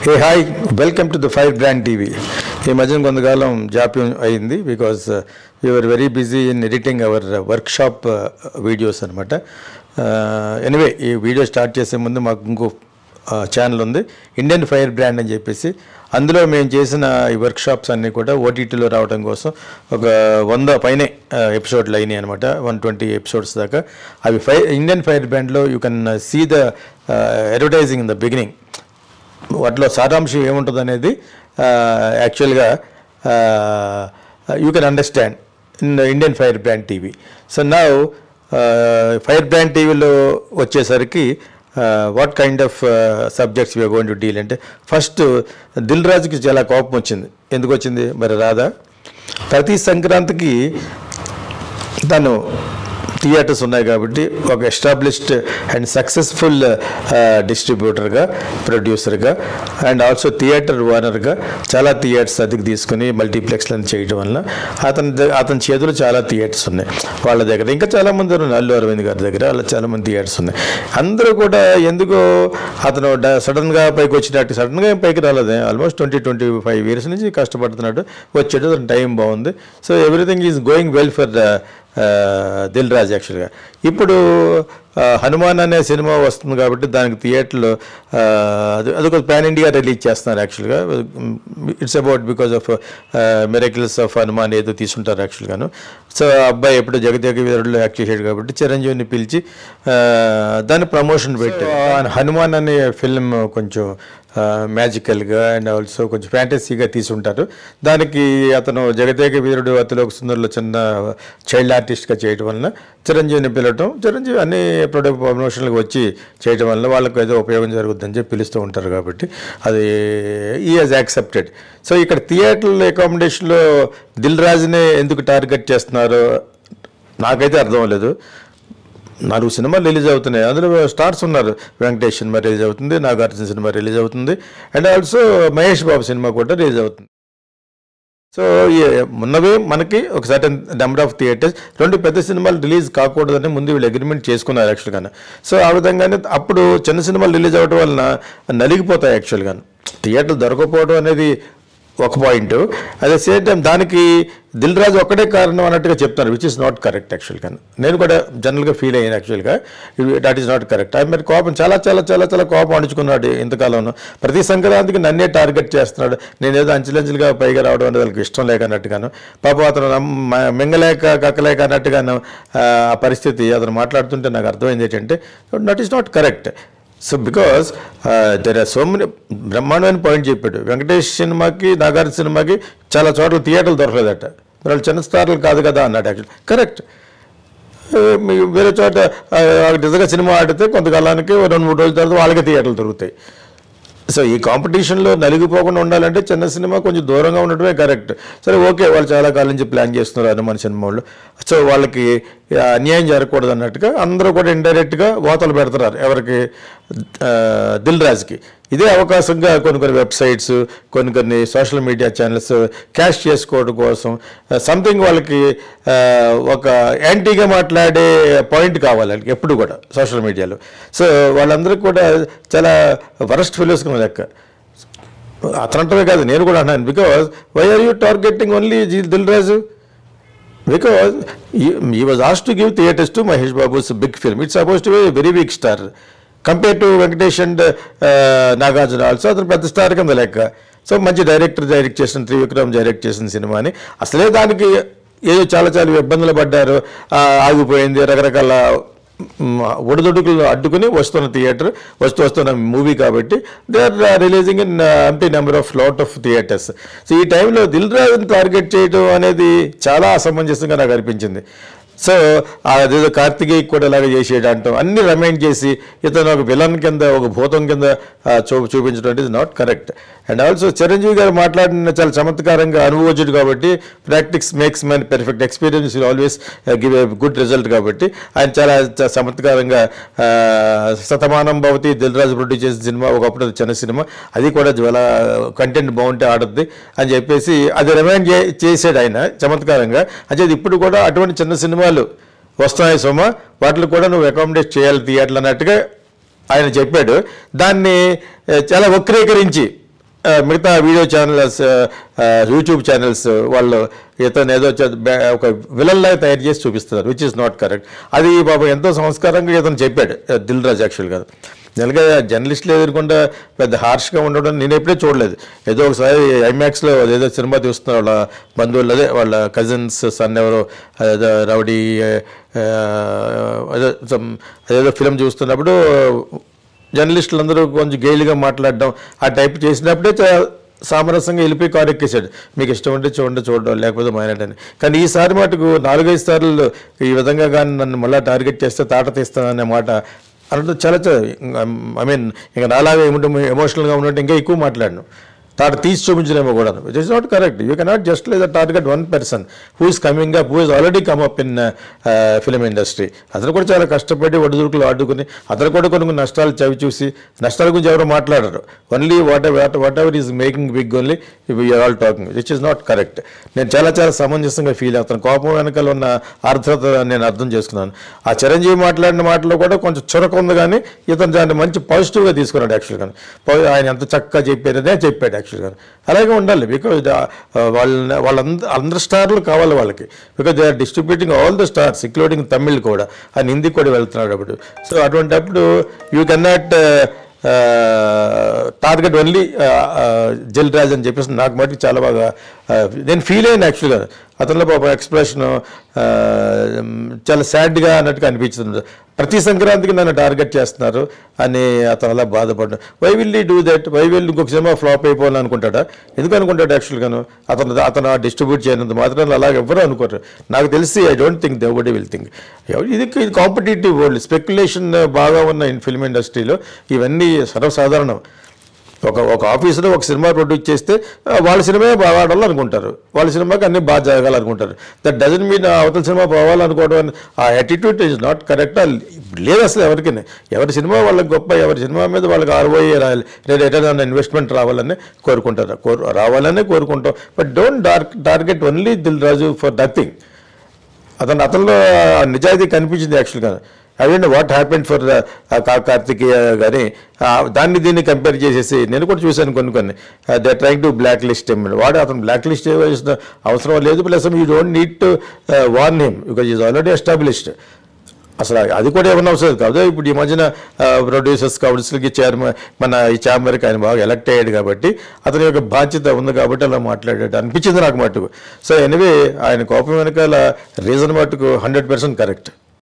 Hey, hi, welcome to the Firebrand TV. ఈ మధ్యన కొంతకాలం జాప్యం అయింది because we were very busy in editing our workshop videos అనమాట. ఎనీవే ఈ వీడియో స్టార్ట్ చేసే ముందు మాకు ఇంకో ఛానల్ ఉంది ఇండియన్ ఫైర్ బ్రాండ్ అని చెప్పేసి. అందులో మేము చేసిన ఈ వర్క్షాప్స్ అన్నీ కూడా ఓటీటీలో రావడం కోసం ఒక 100 పైనే ఎపిసోడ్లు అయినాయి అనమాట. 120 ఎపిసోడ్స్ దాకా. అవి ఇండియన్ ఫైర్ బ్రాండ్లో you can see the advertising in the beginning. వాటిలో సారాంశం ఏముంటుంది అనేది యాక్చువల్గా you can understand in Indian fire brand TV. So now fire brand టీవీలో వచ్చేసరికి what kind of subjects we are going to deal అంటే, ఫస్ట్ దిల్ రాజుకి చాలా కోపం వచ్చింది. ఎందుకు వచ్చింది మరి రాదా? ప్రతి సంక్రాంతికి తను థియేటర్స్ ఉన్నాయి కాబట్టి ఒక ఎస్టాబ్లిష్డ్ అండ్ సక్సెస్ఫుల్ డిస్ట్రిబ్యూటర్గా, ప్రొడ్యూసర్గా అండ్ ఆల్సో థియేటర్ ఓనర్గా చాలా థియేటర్స్ అద్దెకి తీసుకుని మల్టీప్లెక్స్లను చేయడం వల్ల అతని చేతులు చాలా థియేటర్స్ ఉన్నాయి. వాళ్ళ దగ్గర ఇంకా చాలామంది ఉన్నారు. అల్లు అరవింద్ గారి దగ్గర అలా చాలామంది థియేటర్స్ ఉన్నాయి. అందరూ కూడా ఎందుకో అతను సడన్గా పైకి వచ్చినట్టు, సడన్గా ఏం పైకి రాలేదు. ఆల్మోస్ట్ 20-25 ఇయర్స్ నుంచి కష్టపడుతున్నాడు. వచ్చేటప్పుడు అతని టైం బాగుంది. So everything is going well for Dil Raj యాక్చువల్గా. ఇప్పుడు హనుమాన్ అనే సినిమా వస్తుంది కాబట్టి దానికి థియేటర్లో అదొక పాన్ ఇండియా రిలీజ్ చేస్తున్నారు యాక్చువల్గా. It's about because of miracles of Hanuman ఏదో తీసుకుంటారు యాక్చువల్గాను. సో అబ్బాయి ఎప్పుడు జగదేక వీరుడులో యాక్ట్ చేశాడు కాబట్టి చిరంజీవిని పిలిచి దాన్ని ప్రమోషన్ పెట్టారు. హనుమాన్ అనే ఫిల్మ్ కొంచెం మ్యాజికల్గా అండ్ ఆల్సో కొంచెం ఫ్యాంటసీగా తీసుంటారు. దానికి అతను జగదేక వీరుడు అతిలోక సుందరిలో చిన్న చైల్డ్ ఆర్టిస్ట్గా చేయడం వలన చిరంజీవిని పిలవటం, చిరంజీవి అన్ని ప్రమోషన్లకు వచ్చి చేయడం వల్ల వాళ్ళకు ఏదో ఉపయోగం జరుగుతుందని చెప్పి పిలుస్తూ ఉంటారు కాబట్టి అది ఈ హాజ్ యాక్సెప్టెడ్. సో ఇక్కడ థియేటర్లో అకామిడేషన్లో దిల్ రాజునే ఎందుకు టార్గెట్ చేస్తున్నారో నాకైతే అర్థం అవ్వలేదు. 4 సినిమాలు రిలీజ్ అవుతున్నాయి. అందులో స్టార్స్ ఉన్నారు. వెంకటేష్ సినిమా రిలీజ్ అవుతుంది, నాగార్జున సినిమా రిలీజ్ అవుతుంది and also Mahesh Babu cinema కూడా రిలీజ్ అవుతుంది. సో ఉన్నవే మనకి ఒక సర్టన్ నెంబర్ ఆఫ్ థియేటర్స్. 2 పెద్ద సినిమాలు రిలీజ్ కాకూడదని ముందు వీళ్ళు అగ్రిమెంట్ చేసుకున్నారు యాక్చువల్గానే. సో ఆ విధంగానే అప్పుడు చిన్న సినిమాలు రిలీజ్ అవ్వడం వలన నలిగిపోతాయి యాక్చువల్గాను. థియేటర్లు దొరకపోవడం అనేది ఒక పాయింట్. అదే సేమ్ టైం దానికి దిల్ రాజు ఒక్కడే కారణం అన్నట్టుగా చెప్తున్నారు, విచ్ ఇస్ నాట్ కరెక్ట్ యాక్చువల్గా. నేను కూడా జనరల్గా ఫీల్ అయ్యాను యాక్చువల్గా. That is not correct. ఆయన మరి కోపం చాలా చాలా చాలా చాలా కోపం అణుచుకున్నాడు ఇంతకాలంలో. ప్రతి సంక్రాంతికి నన్నే టార్గెట్ చేస్తున్నాడు. నేనేదో అంచెలంచెలుగా పైగా రావడం అనేది వాళ్ళకి ఇష్టం లేక అన్నట్టుగాను, పాపం అతను మింగలేక కక్కలేక అన్నట్టుగాను ఆ పరిస్థితి అతను మాట్లాడుతుంటే నాకు అర్థమైంది ఏంటంటే that is not correct. So because there are so many బ్రహ్మాండమైన పాయింట్ చెప్పాడు. వెంకటేష్ సినిమాకి, నాగార్జున సినిమాకి చాలా చోట్ల థియేటర్లు దొరకలేదట. మరి వాళ్ళు చిన్న స్టార్లు కాదు కదా అన్నాడు యాక్చువల్. కరెక్ట్. వేరే చోట నిజంగా సినిమా ఆడితే కొంతకాలానికి 2-3 రోజుల తర్వాత వాళ్ళకే థియేటర్లు దొరుకుతాయి. సో ఈ కాంపిటీషన్లో నలిగిపోకుండా ఉండాలంటే చిన్న సినిమా కొంచెం దూరంగా ఉండటమే కరెక్ట్. సరే ఓకే, వాళ్ళు చాలా కాలం నుంచి ప్లాన్ చేస్తున్నారు హనుమాన్ సినిమా వాళ్ళు. సో వాళ్ళకి అన్యాయం జరగకూడదు అన్నట్టుగా అందరూ కూడా ఇండైరెక్ట్గా వాతలు పెడుతున్నారు ఎవరికి, దిల్ రాజుకి. ఇదే అవకాశంగా కొన్ని వెబ్సైట్స్, కొన్ని సోషల్ మీడియా ఛానల్స్ క్యాష్ చేసుకోవడం కోసం సంథింగ్ వాళ్ళకి ఒక యాంటీగా మాట్లాడే పాయింట్ కావాలి ఎప్పుడు కూడా సోషల్ మీడియాలో. సో వాళ్ళందరికీ కూడా చాలా వరస్ట్ ఫెలోస్గా లెక్క. అతనంటమే కాదు, నేను కూడా అన్నాను. Because why are you targeting only Dil Raju? Because he was asked to give theatres to Mahesh Babu's big film. It's supposed to be a very big star. Compared to Venkatesh and Nagarjuna also, అతను పెద్ద star కింద లెక్క. So మంచి director direct చేసిన, Trivikram direct చేసిన సినిమాని అసలే దానికి ఏదో చాలా చాలా ఇబ్బందులు పడ్డారు, ఆగిపోయింది, రకరకాల ఒడిదొడుకులు అడ్డుకుని వస్తున్న థియేటర్ వస్తున్న మూవీ కాబట్టి they are releasing in empty number of lot of theatres. So ఈ టైంలో దిల్ రాజుని టార్గెట్ చేయడం అనేది చాలా అసమంజసంగా నాకు అనిపించింది. సో అదేదో కార్తికేయ కూడా ఇలాగ చేసేయడం అంటాం, అన్ని రిమైండ్ చేసి ఇతను ఒక విలన్ కింద, ఒక భూతం కింద చూపించడం అనేది not correct. And also Chiranjeevi గారు మాట్లాడిన చాలా చమత్కారంగా, అనుభవజ్ఞుడు కాబట్టి practice makes man perfect, experience will always give a good result కాబట్టి ఆయన చాలా చమత్కారంగా శతమానం భవతి దిల్ రాజు ప్రొడ్యూస్ చేసిన సినిమా, ఒకప్పుడు చిన్న సినిమా, అది కూడా చాలా కంటెంట్ బాగుంటే ఆడద్ది అని చెప్పేసి అది రిమైండ్ చేసాడు ఆయన చమత్కారంగా. అంటే ఇప్పుడు కూడా అటువంటి చిన్న సినిమాలు వస్తున్నాయి సోమ, వాటిని కూడా నువ్వు అకామిడేట్ చేయాలి థియేటర్లు అన్నట్టుగా ఆయన చెప్పాడు. దాన్ని చాలా వక్రీకరించి మిగతా వీడియో ఛానల్స్, యూట్యూబ్ ఛానల్స్ వాళ్ళు ఇతను ఏదో ఒక విలన్లాగా తయారు చేసి చూపిస్తున్నారు, విచ్ ఇస్ నాట్ కరెక్ట్. అది బాబు ఎంతో సంస్కారంగా ఇతను చెప్పాడు దిల్ రాజు యాక్చువల్గా. జనరల్గా జర్నలిస్టులు ఎదుర్కొంటే పెద్ద హార్ష్గా ఉండడం నేను ఎప్పుడే చూడలేదు. ఏదో ఒకసారి ఐమాక్స్లో ఏదో సినిమా చూస్తున్నారు వాళ్ళ బంధువులు, అదే వాళ్ళ కజిన్స్ సన్ ఎవరో అదేదో రౌడీ అదేదో ఫిలిం చూస్తున్నప్పుడు జర్నలిస్టులు అందరూ కొంచెం గేలిగా మాట్లాడడం ఆ టైప్ చేసినప్పుడే సామరస్యంగా వెళ్ళిపోయి కారు ఎక్కేసాడు. మీకు ఇష్టం ఉంటే చూడడం లేకపోతే మానేటని. కానీ ఈసారి మటుకు 4-5 సార్లు ఈ విధంగా కానీ నన్ను మళ్ళీ టార్గెట్ చేస్తే తాట తీస్తాననే మాట అంటే చాలా ఐ మీన్ ఇంకా నాలాగా ఎమోషనల్గా ఉన్నట్టు ఇంకా ఎక్కువ మాట్లాడను, తాట తీసి చూపించలేమో కూడా. It is not correct. You cannot just like target one person who is coming up, who is already come up in film industry. అతను కూడా చాలా కష్టపడి ఒడిదుడుకులు ఆడుకుని అతను కూడా కొన్ని నష్టాలు చవి చూసి, నష్టాల గురించి ఎవరు మాట్లాడరు. Only whatever is making big only you're all talking, which is not correct. నేను చాలా సమంజసంగా ఫీల్ అవుతాను. కోపం వెనకాల ఉన్న ఆర్ద్రత నేను అర్థం చేసుకున్నాను. ఆ చిరంజీవి మాట్లాడిన మాటలో కూడా కొంచెం చురక ఉంది, కానీ ఇతను దాన్ని మంచి పాజిటివ్గా తీసుకున్నాడు యాక్చువల్గా. ఆయన ఎంత చక్కగా చెప్పారనే చెప్పాడు యాక్చువల్గా. అలాగే ఉండాలి. బికాజ్ వాళ్ళందరూ స్టార్లు కావాలి వాళ్ళకి. Because they are distributing all the stars including Tamil కూడా, ఆయన హిందీ కూడా వెళ్తున్నాడు అప్పుడు. సో అటువంటిప్పుడు you can not target only Dil Raju అని చెప్పేసి నాకు మటుకు చాలా బాగా నేను ఫీల్ అయ్యాను యాక్చువల్గా. అతనిలో పాప ఎక్స్ప్రెషన్ చాలా సాడ్గా అన్నట్టుగా అనిపించింది. ప్రతి సంక్రాంతికి నన్ను టార్గెట్ చేస్తున్నారు అని అతను అలా బాధపడ్డాడు. Why will do that? Why will ఇంకొక సినిమా ఫ్లాప్ అయిపోవాలని అనుకుంటాడా? ఎందుకు అనుకుంటాడు యాక్చువల్గాను? అతను డిస్ట్రిబ్యూట్ చేయనంత మాత్రం అలాగే ఎవ్వరూ అనుకోరు. నాకు తెలిసి ఐ డోంట్ థింక్ ఎవడి విల్ థింక్. ఇది కాంపిటేటివ్ వరల్డ్, స్పెక్యులేషన్ బాగా ఉన్న ఫిల్మ్ ఇండస్ట్రీలో ఇవన్నీ సర్వసాధారణం. ఒక ఆఫీసులో ఒక సినిమా ప్రొడ్యూస్ చేస్తే వాళ్ళ సినిమా బాగా ఆడాలి అనుకుంటారు, వాళ్ళ సినిమాకి అన్నీ బాగా జరగాలనుకుంటారు. దట్ డజన్ మీన్ అవతల సినిమా పోవాలనుకోవడం, ఆ యాటిట్యూడ్ ఈజ్ నాట్ కరెక్ట్. లేదు అసలు ఎవరికైనా. ఎవరి సినిమా వాళ్ళకి గొప్ప, ఎవరి సినిమా మీద వాళ్ళకి ROI రాయాలి, లేదా రిటర్న్ ఇన్వెస్ట్మెంట్ రావాలని కోరుకుంటారు, రావాలనే కోరుకుంటాం. But don't target only Dil Raju for nothing. అతనిలో నిజాయితీ కనిపించింది యాక్చువల్గా. I don't know what happened for Karthikeya కానీ దీన్ని కంపేర్ చేసేసి నేను కూడా చూశాను కొన్ని they trying to blacklist him. అతను బ్లాక్ లిస్ట్ చేయవలసిన అవసరం లేదు. Plus you don't need to warn him because is already established. అసలు అది కూడా ఏమన్నా అవసరం కాదు. ఇప్పుడు ఈ మధ్యన ప్రొడ్యూసర్స్ కౌన్సిల్కి చైర్మన్ మన ఈ ఛాంబర్కి ఆయన బాగా ఎలక్ట్ అయ్యాడు కాబట్టి అతని యొక్క బాధ్యత ఉంది కాబట్టి అలా మాట్లాడాడు అనిపించింది నాకు మటుకు. సో ఎనివే ఆయన కోపం వెనకాల రీజన్ మటుకు 100% కరెక్ట్.